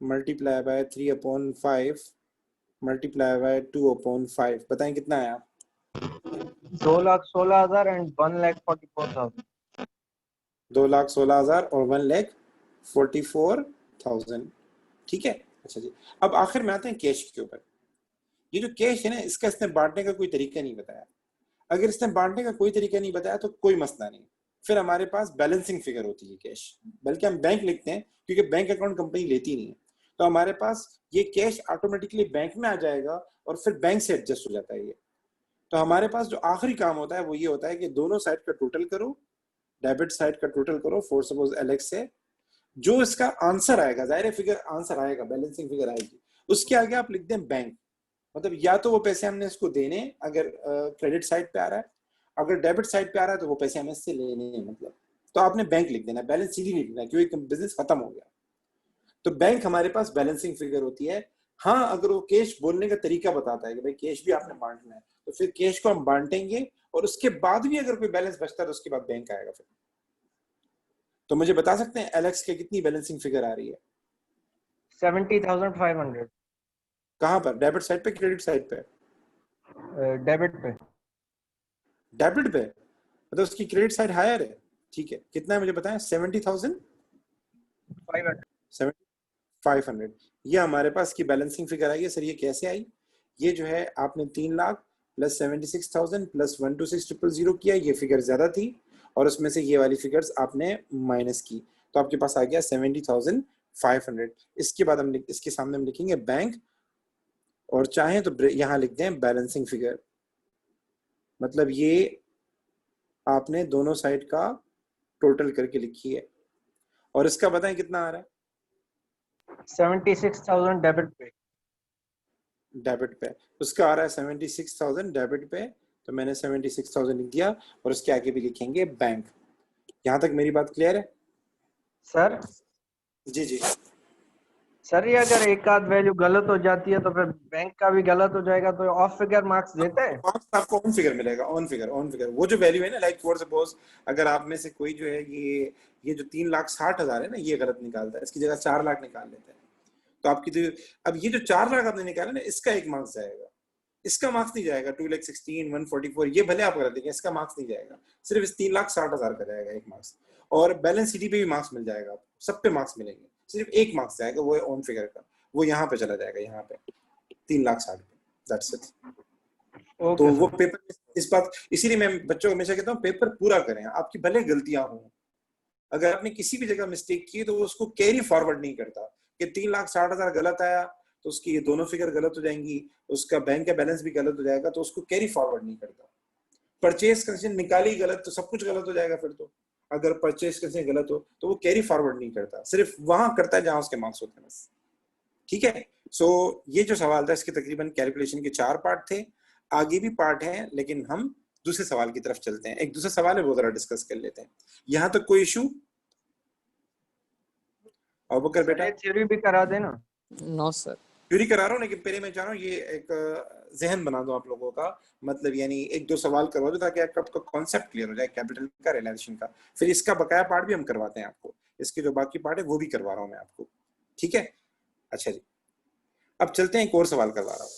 मल्टीप्लाई बाय 3/5 मल्टीप्लाई बाय 2/5, बताएं कितना आया? 2,16,000 एंड 1,44,000। 2,16,000 और 1,44,000। ठीक है, अच्छा जी। अब आखिर में आते हैं कैश के ऊपर। ये जो कैश है ना, इसका इसने बांटने का कोई तरीका नहीं बताया। अगर इसने बांटने का कोई तरीका नहीं बताया तो कोई मसला नहीं, फिर हमारे पास बैलेंसिंग फिगर होती है कैश, बल्कि हम बैंक लिखते हैं क्योंकि बैंक अकाउंट कंपनी लेती नहीं है। तो हमारे पास ये कैश ऑटोमेटिकली बैंक में आ जाएगा और फिर बैंक से एडजस्ट हो जाता है ये। तो हमारे पास जो आखिरी काम होता है वो ये होता है कि दोनों साइड का टोटल करो, डेबिट साइड का टोटल करो फॉर सपोज एलेक्स से, जो इसका आंसर आएगा, जाहिर फिगर आंसर आएगा, बैलेंसिंग फिगर आएगी, उसके आगे आप लिख दें बैंक। मतलब या तो वो पैसे हमने इसको देने, अगर क्रेडिट साइड पे आ रहा है, अगर डेबिट साइड पे आ रहा है तो वो पैसे हमें इससे लेने हैं, मतलब। तो आपने बैंक लिख देना, बैलेंस सीधी नहीं लिखना क्योंकि बिजनेस खत्म हो गया। तो बैंक हमारे पास बैलेंसिंग फिगर होती है। हाँ, अगर वो कैश बोलने का तरीका बताता है कि भाई कैश भी आपने बांटना है, तो फिर कैश को हम बांटेंगे और उसके बाद भी अगर कोई बैलेंस बचता है तो उसके बाद बैंक आएगा फिर। तो मुझे बता सकते हैं एलेक्स के कितनी बैलेंसिंग फिगर आ रही है? 70,500। कहाँ पर, डेबिट साइड पे क्रेडिट साइड पे? डेबिट पे। डेबिट पे, मतलब उसकी क्रेडिट साइड हायर है। ठीक है, कितना है मुझे बताएं? 70,000 500। 500। ये हमारे पास की बैलेंसिंग फिगर आई है। सर ये कैसे आई? ये जो है आपने 3 लाख प्लस 76,000 प्लस 126,000 किया, ये फिगर ज्यादा थी और उसमें से ये वाली फिगर्स आपने माइनस की, तो आपके पास आ गया 70,500। इसके बाद हम इसके सामने हम लिखेंगे बैंक, और चाहें तो यहाँ लिख दें बैलेंसिंग फिगर। मतलब ये आपने दोनों साइड का टोटल करके लिखी है, और इसका बताएं कितना आ रहा है? 76,000 डेबिट पे। डेबिट पे उसका आ रहा है 76,000 डेबिट पे, तो मैंने 76,000 लिख दिया, और उसके आगे भी लिखेंगे बैंक। यहाँ तक मेरी बात क्लियर है? सर जी जी। सर ये अगर एक आध वैल्यू गलत हो जाती है तो फिर बैंक का भी गलत हो जाएगा, तो ऑफ फिगर मार्क्स देते हैं? आपको ऑन फिगर मिलेगा, ऑन फिगर, ऑन फिगर। वो जो वैल्यू है ना, लाइक फॉर सपोज अगर आप में से कोई जो है ये जो 3,60,000 है ना, ये गलत निकालता है, इसकी जगह 4 लाख निकाल लेता है, तो आपकी तो अब ये जो 4 लाख आपने निकाला ना, इसका एक मार्क्स जाएगा, इसका मार्क्स नहीं जाएगा। 2,16,144 ये भले आप कर देंगे, इसका मार्क्स नहीं जाएगा, सिर्फ इस 3,60,000 का जाएगा एक मार्क्स। और बैलेंस शीट पे भी मार्क्स मिल जाएगा आपको, सब पे मार्क्स मिलेंगे, सिर्फ एक मार्क्स जाएगा, वो है ऑन फिगर का, वो यहाँ पे चला जाएगा, यहाँ पे 3,60,000 पे। That's it. तो वो पेपर इस बात, इसीलिए मैं बच्चों को हमेशा कहता हूँ पेपर पूरा करें, आपकी भले गलतियां हों, अगर आपने किसी भी जगह मिस्टेक की तो उसको कैरी फॉरवर्ड नहीं करता कि 3,60,000 गलत आया तो उसकी ये दोनों फिगर गलत हो जाएंगी, उसका बैंक का बैलेंस भी गलत हो जाएगा, तो उसको कैरी फॉरवर्ड नहीं करता। परचेज कंसीडरेशन निकाली गलत तो सब कुछ गलत हो जाएगा फिर तो, अगर परचेज कंसीडरेशन गलत हो तो वो कैरी फॉरवर्ड नहीं करता, सिर्फ वहां करता है जहां उसके मार्क्स होते हैं बस। ठीक है। सो ये जो सवाल था इसके तकरीबन कैलकुलेशन के 4 पार्ट थे, आगे भी पार्ट हैं, लेकिन हम दूसरे सवाल की तरफ चलते हैं। एक दूसरा सवाल है वो जरा डिस्कस कर लेते हैं। यहाँ तक कोई इशू? अबूबकर बेटा थ्योरी भी करा देना। No sir. थ्योरी करा रहा हूँ, लेकिन पहले मैं चाह रहा हूँ ये एक जहन बना दो आप लोगों का, मतलब यानी एक दो सवाल करवा दो ताकि आपका कॉन्सेप्ट क्लियर हो जाए कैपिटल का, रियलाइजेशन का। फिर इसका बकाया पार्ट भी हम करवाते हैं आपको, इसके जो बाकी पार्ट है वो भी करवा रहा हूँ मैं आपको। ठीक है, अच्छा जी। अब चलते हैं, एक और सवाल करवा रहा हूँ।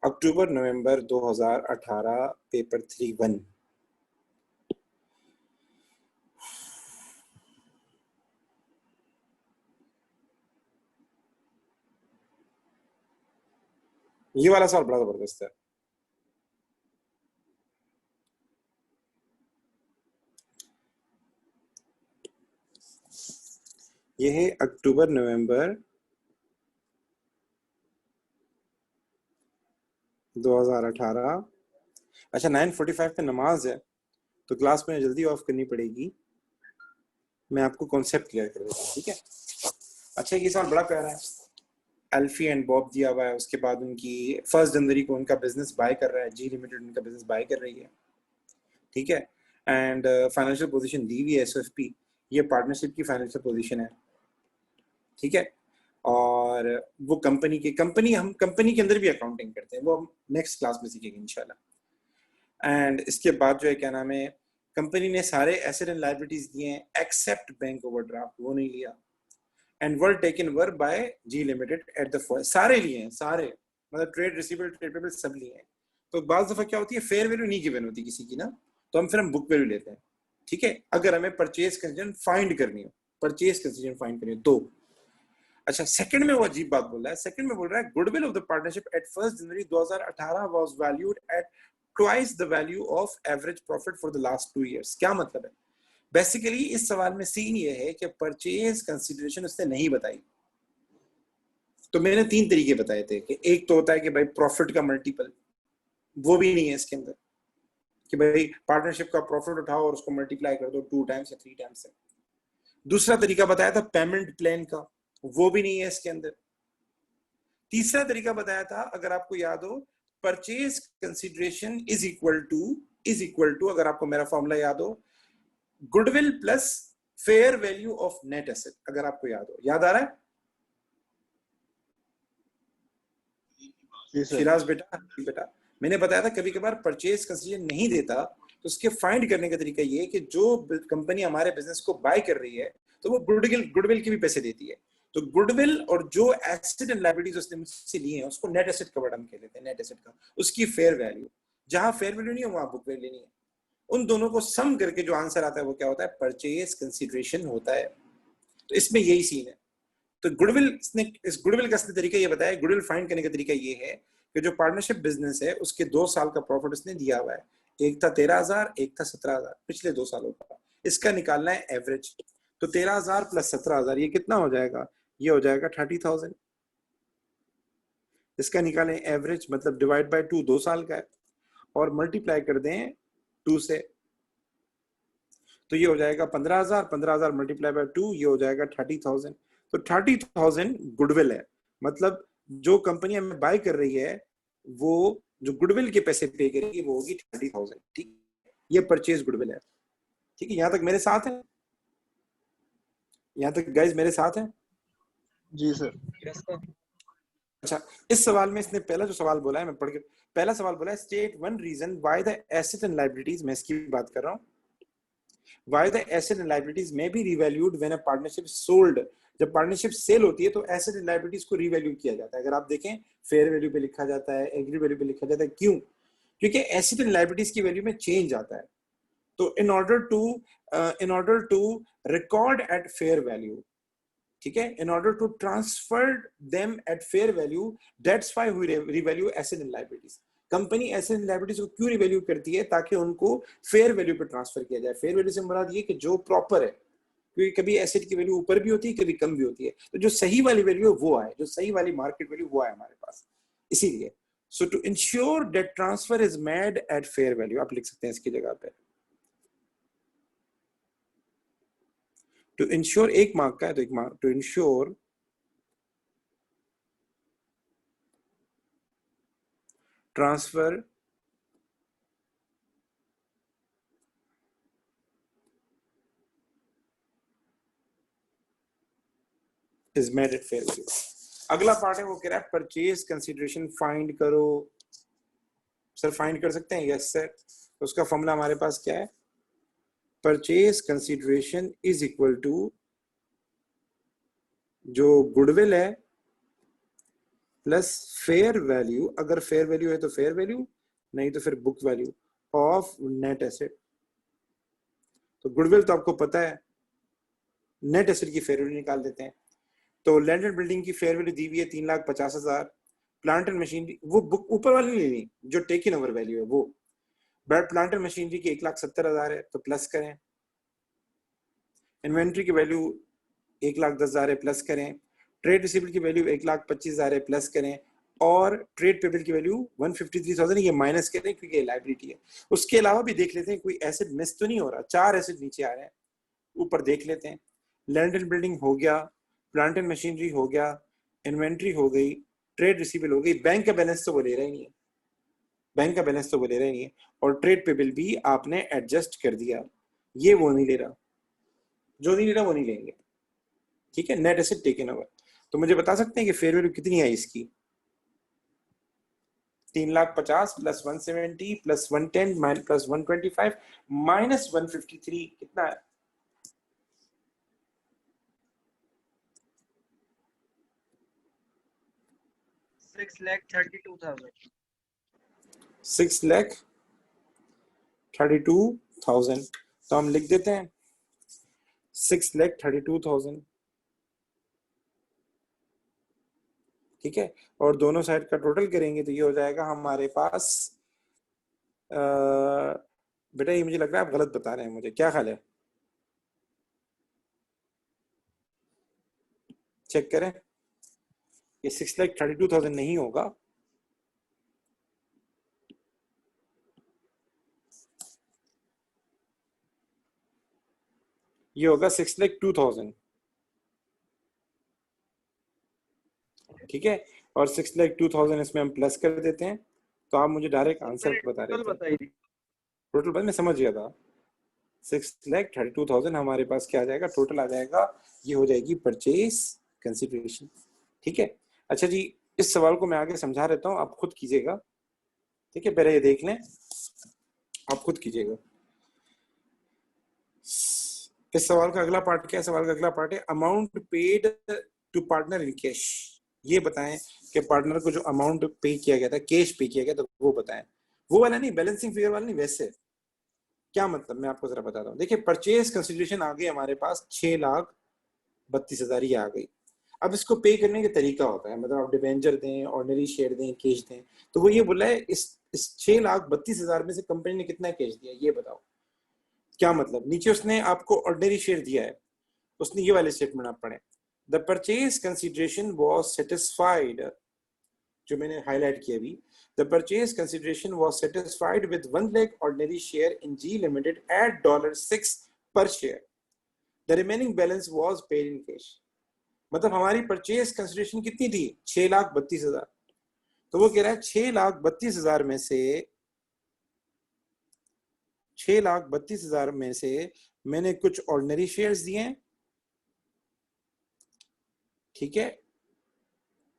अक्टूबर नवंबर 2018 पेपर 3-1। ये वाला सवाल बड़ा जबरदस्त है। ये है अक्टूबर नवंबर 2018। अच्छा 9:45 पे नमाज है तो क्लास में जल्दी ऑफ करनी पड़ेगी, मैं आपको कॉन्सेप्ट क्लियर कर देता हूँ। ठीक है, अच्छा ये सवाल बड़ा प्यारा है। अल्फी एंड बॉब दिया हुआ है, उसके बाद उनकी 1 जनवरी को उनका बिजनेस बाय कर रहा है, जी लिमिटेड उनका बिजनेस बाय कर रही है। ठीक है, एंड फाइनेंशियल पोजीशन दी हुई है एसएफपी, ये पार्टनरशिप की फाइनेंशियल पोजीशन है। ठीक है, और वो हम कंपनी के अंदर भी अकाउंटिंग करते हैं, वो हम नेक्स्ट क्लास में सीखेंगे इंशाल्लाह। एंड इसके बाद जो है क्या नाम है, कंपनी ने सारे एसेट एंड लायबिलिटीज दिए हैं एक्सेप्ट बैंक ओवरड्राफ्ट, वो नहीं लिया। And were taken were by G limited at the first, सारे लिए हैं, सारे मतलब ट्रेड रिसीवेबल ट्रेड पेबल सब लिए हैं। तो बाज़ दफा क्या होती है, फेयर वैल्यू नहीं गिवन होती किसी की ना, तो हम बुक वैल्यू लेते हैं। ठीक है, अगर हमें परचेज कंसीडरेशन फाइंड करनी हो, परचेज कंसीडरेशन फाइंड करनी हो तो। अच्छा सेकंड में वो अजीब बात बोल रहा है, सेकंड में बोल रहा है goodwill of the partnership at 1 January 2018 was valued at twice the value of average profit for the last 2 years. क्या मतलब है? बेसिकली इस सवाल में सीन ये है कि परचेज कंसीडरेशन उसने नहीं बताई। तो मैंने 3 तरीके बताए थे कि एक तो होता है कि भाई प्रॉफिट का मल्टीपल, वो भी नहीं है इसके अंदर कि भाई पार्टनरशिप का प्रॉफिट उठाओ और उसको मल्टीप्लाई कर दो 2 टाइम्स या 3 टाइम्स से। दूसरा तरीका बताया था पेमेंट प्लान का, वो भी नहीं है इसके अंदर। तीसरा तरीका बताया था, अगर आपको याद हो, purchase consideration is equal to अगर आपको मेरा फॉर्मूला याद हो, goodwill plus fair value of net asset, अगर आपको याद हो, याद आ रहा है? शिराज बेटा मैंने बताया था कभी कभार परचेज कंसीडरेशन नहीं देता तो उसके फाइंड करने का तरीका ये है कि जो कंपनी हमारे बिजनेस को बाय कर रही है तो वो गुडविल के भी पैसे देती है, तो गुडविल और जो एसेट एंड लायबिलिटीज उसने मुझसे लिए हैं उसको नेट एसेट कवर्ड हम कह लेते हैं, नेट एसेट का उसकी फेयर वैल्यू, जहां फेयर वैल्यू नहीं है वहां बुक वैल्यू नहीं है, उन दोनों को सम करके जो आंसर आता है वो क्या होता है, परचेज कंसीडरेशन होता है। तो इसमें यही सीन है। तो गुडविल इस गुडविल का तरीका ये बताया, गुडविल फाइंड करने का तरीका ये है कि जो पार्टनरशिप बिजनेस है उसके 2 साल का प्रॉफिट उसने दिया हुआ है, एक था 13,000, एक था 17,000, पिछले 2 सालों का, इसका निकालना है एवरेज। तो 13,000 प्लस 17,000 ये कितना हो जाएगा, ये हो जाएगा 30,000। इसका निकालें एवरेज, मतलब डिवाइड बाय 2, 2 साल का है, और मल्टीप्लाई कर दें 2 से, तो ये हो जाएगा 15,000, 15,000 मल्टीप्लाई बाय 2, ये हो जाएगा 30,000। तो 30,000 गुडविल है, मतलब जो कंपनी हमें बाय कर रही है वो जो गुडविल के पैसे पे करेगी वो होगी 30,000। ठीक, ये परचेज गुडविल है। ठीक है, यहां तक मेरे साथ है, यहां तक गाइस मेरे साथ है? जी सर। Yes sir. अच्छा, इस सवाल में इसने पहला जो सवाल बोला है, मैं पढ़ के, पहला सवाल बोला है state one reason why the asset and liabilities, मैं इसकी बात कर रहा हूं, why the asset and liabilities may be revalued when a partnership sold. जब पार्टनरशिप सेल होती है तो एसेट एंड लायबिलिटीज को रिवैल्यू किया जाता है। अगर आप देखें फेयर वैल्यू पे लिखा जाता है, एग्री वैल्यू पे लिखा जाता है, क्यों? क्योंकि एसेट एंड लायबिलिटीज की वैल्यू में चेंज आता है। तो in order to record at fair value, ठीक है, in order to transfer them at fair value, that's why we revalue asset and liabilities। Company asset and liabilities को क्यों रिवैल्यू करती है? ताकि उनको फेयर वैल्यू पे ट्रांसफर किया जाए। फेयर वैल्यू से मुराद ये कि जो प्रॉपर है, क्योंकि कभी एसेट की वैल्यू ऊपर भी होती है, कभी कम भी होती है, तो जो सही वाली वैल्यू है वो आए, जो सही वाली मार्केट वैल्यू वो आए हमारे पास। इसीलिए so to ensure that transfer is made at fair value, आप लिख सकते हैं इसकी जगह पे टू इंश्योर, एक मार्क का है तो एक mark, to ensure transfer is made at fair value. अगला पार्ट है वो कह रहा है परचेज कंसीडरेशन फाइंड करो। सर फाइंड कर सकते हैं? Yes sir. तो उसका फॉर्मूला हमारे पास क्या है? Purchase consideration is equal to जो गुडविल है प्लस फेयर वैल्यू, अगर फेयर वैल्यू है तो फेयर वैल्यू, नहीं तो फिर book value of net asset. तो गुडविल तो आपको पता है, नेट एसेट की फेयर वैल्यू निकाल देते हैं। तो लैंड एंड बिल्डिंग की फेयर वैल्यू दी हुई है 3,50,000, प्लांट एंड मशीनरी वो बुक ऊपर वाली नहीं लेनी, जो टेकन ओवर वैल्यू है वो, बट प्लांट एंड मशीनरी की 1,70,000 है तो प्लस करें, इन्वेंट्री की वैल्यू 1,10,000 है प्लस करें, ट्रेड रिसीवेबल की वैल्यू 1,25,000 है प्लस करें, और ट्रेड पेबल की वैल्यू 153,000 ये माइनस करें क्योंकि लायबिलिटी है। उसके अलावा भी देख लेते हैं कोई एसेट मिस तो नहीं हो रहा, 4 एसेट नीचे आ रहे हैं, ऊपर देख लेते हैं। लैंड एंड बिल्डिंग हो गया, प्लांट एंड मशीनरी हो गया, इन्वेंट्री हो गई, ट्रेड रिसीवेबल हो गई, बैंक का बैलेंस तो वो ले रहा ही नहीं है, बैंक का बैलेंस तो वो ले रहा ही नहीं है, और ट्रेड पेबल भी आपने एडजस्ट कर दिया, ये वो नहीं ले रहा, जो नहीं ले रहा वो नहीं लेंगे। ठीक है, नेट एसेट टेकन ओवर। तो मुझे बता सकते हैं कि फेयर वैल्यू कितनी है इसकी? 3,50,000 प्लस 170 प्लस 110 प्लस 125 माइनस 153 कितना है? 6,32,000। 6,32,000। तो हम लिख देते हैं 6,32,000। ठीक है, और दोनों साइड का टोटल करेंगे तो ये हो जाएगा हमारे पास, बेटा ये मुझे लग रहा है आप गलत बता रहे हैं, मुझे क्या ख्याल है? चेक करें, ये 6,32,000 नहीं होगा, ये होगा 6,02,000। ठीक है, और 6,02,000 इसमें हम प्लस कर देते हैं, तो आप मुझे डायरेक्ट आंसर बता रहे थे। बताइए टोटल बस मैं समझ गया था, 6,32,000 हमारे पास क्या आ जाएगा, टोटल आ जाएगा, ये हो जाएगी परचेज कंसीडरेशन। ठीक है, अच्छा जी, इस सवाल को मैं आगे समझा देता हूँ, आप खुद कीजिएगा। ठीक है, पहले ये देख लें, आप खुद कीजिएगा। इस सवाल का अगला पार्ट क्या है? सवाल का अगला पार्ट है amount paid to partner in cash. ये बताएं कि पार्टनर को जो अमाउंट पे किया गया था, कैश पे किया गया था, वो बताएं। वो वाला नहीं, बैलेंसिंग फिगर वाला नहीं, वैसे क्या मतलब मैं आपको जरा बताता हूँ। देखिए, परचेज कंसीडरेशन आ गई हमारे पास 6,32,000 ये आ गई। अब इसको पे करने का तरीका होता है, मतलब आप डिबेंचर दें, ऑर्डिनरी शेयर दें, कैश दें। तो वो ये बोला है इस 6,32,000 में से कंपनी ने कितना कैश दिया ये बताओ। क्या मतलब, नीचे उसने आपको ऑर्डिनरी शेयर दिया है, उसने ये वाले स्टेटमेंट आप पढ़े, the purchase consideration was satisfied, जो मैंने हाईलाइट किया अभी, the purchase consideration was satisfied with 1 lakh ordinary share in G limited at $6 per share, the remaining balance was paid in cash. मतलब हमारी परचेज कंसिडरेशन कितनी थी, 6,32,000। तो वो कह रहा है 6,32,000 में से 6,32,000 में से मैंने कुछ ऑर्डिनरी शेयर्स दिए हैं, ठीक है,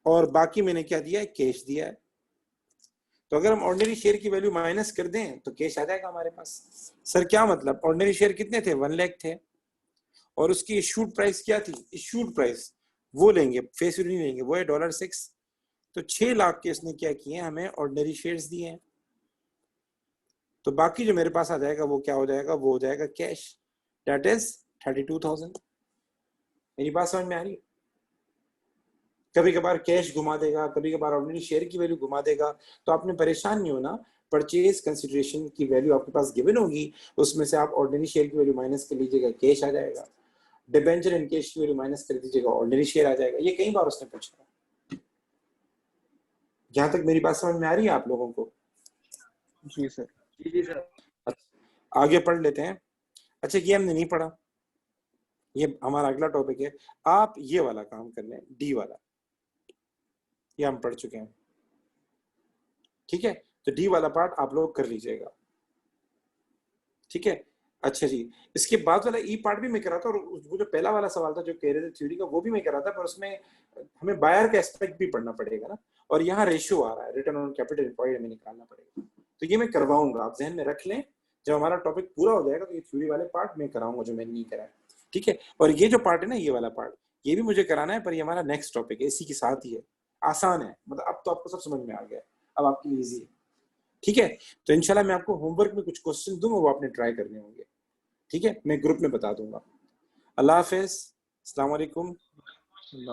और बाकी मैंने क्या दिया है, कैश दिया है। तो अगर हम ऑर्डिनरी शेयर की वैल्यू माइनस कर दें तो कैश आ जाएगा हमारे पास। सर क्या मतलब, ऑर्डिनरी शेयर कितने थे, 1 लाख थे, और उसकी इशूड प्राइस क्या थी, इशूड प्राइस वो लेंगे, फेस वैल्यू नहीं लेंगे, वो है $6। तो 6 लाख के इसने क्या किए, हमें ऑर्डिनरी शेयर्स दिए हैं। तो बाकी जो मेरे पास आ जाएगा वो क्या हो जाएगा, वो हो जाएगा कैश, दैट इज 32,000। मेरी बात समझ में आ रही है? कभी कभार कैश घुमा देगा, कभी कभार ऑर्डिनरी शेयर की वैल्यू घुमा देगा, तो आपने परेशान नहीं होना। परचेज कंसिडरेशन की वैल्यू आपके पास गिवन होगी, उसमें से आप ऑर्डिनरी शेयर की वैल्यू माइनस कर लीजिएगा, कैश आ जाएगा। डिबेंचर एंड कैश की वैल्यू माइनस कर दीजिएगा, ऑर्डिनरी शेयर आ जाएगा। ये कई बार उसने पूछा। जहां तक मेरी बात समझ में आ रही है आप लोगों को? जी सर। जी सर। अच्छा, आगे पढ़ लेते हैं। अच्छा, ये हमने नहीं पढ़ा, ये हमारा अगला टॉपिक है। आप ये वाला काम कर लें, डी वाला, ये हम पढ़ चुके हैं, ठीक है। तो डी वाला पार्ट आप लोग कर लीजिएगा, ठीक है। अच्छा जी, इसके बाद वाला ई पार्ट भी मैं कर रहा था, और वो जो पहला वाला सवाल था जो कह रहे थे थ्योरी का, वो भी मैं कर रहा था, पर उसमें हमें बायर का एस्पेक्ट भी पढ़ना पड़ेगा ना, और यहाँ रेशियो आ रहा है, रिटर्न ऑन कैपिटल एम्प्लॉयड हमें निकालना पड़ेगा। तो ये मैं करवाऊंगा, आप ध्यान में रख लें। जब हमारा टॉपिक पूरा हो जाएगा तो ये थ्योरी वाले पार्ट मैं कराऊंगा जो मैंने नहीं कराया, ठीक है। और ये जो पार्ट है ना, ये वाला पार्ट, ये भी मुझे कराना है, पर ये हमारा नेक्स्ट टॉपिक है, इसी के साथ ही है। आसान है, मतलब अब तो आपको सब समझ में आ गया, अब आपके लिए इजी है, ठीक है। तो इंशाल्लाह मैं आपको होमवर्क में कुछ क्वेश्चन दूंगा, वो आपने ट्राई करने होंगे, ठीक है। मैं ग्रुप में बता दूंगा। अल्लाह हाफिज, अस्सलाम वालेकुम।